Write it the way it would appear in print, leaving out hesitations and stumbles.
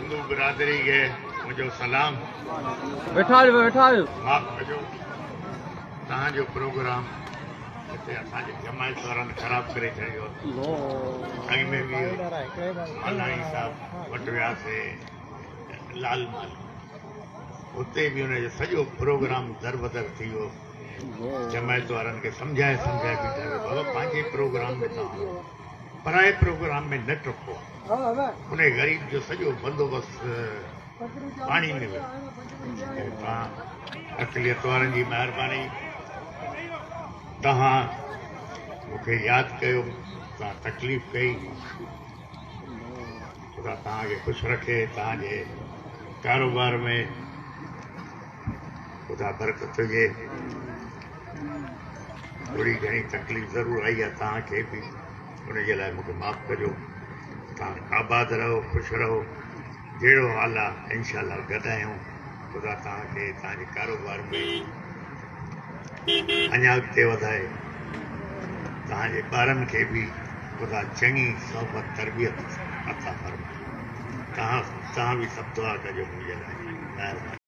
सिंधु बिरादरी के मुझो सलाम। बैठा माफ़ कजो तव्हांजो प्रोग्राम हिते असांजे जमायत वारनि ख़राब करे छॾियो। अॻ में बि मालाणी साहब वटि वियासीं लालमाल, उते बि हुनजो सॼो प्रोग्राम दर बदर थी वियो। जमायत वारनि खे सम्झाए बीठा वियो, बाबा पंहिंजे प्रोग्राम में तव्हां पराए प्रोग्राम में न टुको। उन ग़रीब जो सॼो बंदोबस्तु पाणी में वियो। तव्हां अक़लियत वारनि जी महिरबानी, तव्हां मूंखे यादि कयो, तव्हां तकलीफ़ कई। ख़ुदा तव्हांखे ख़ुशि रखे, तव्हांजे कारोबार में ख़ुदा बरकत हुजे। थोड़ी घणी तकलीफ़ ज़रूरु आई आहे तव्हांखे बि, उनजे लाइ मूंखे माफ़ु कजो। तव्हां आबाद रहो, ख़ुशि रहो। जहिड़ो हाल आहे इंशाअल्लाह गॾु आहियूं। ख़ुदा तव्हांखे तव्हांजे कारोबार में अञा अॻिते वधाए। तव्हांजे ॿारनि खे बि ख़ुदा चङी सोबत तरबियत अता फरमाए। तव्हां बि सभु दुआ कजो मुंहिंजे लाइ।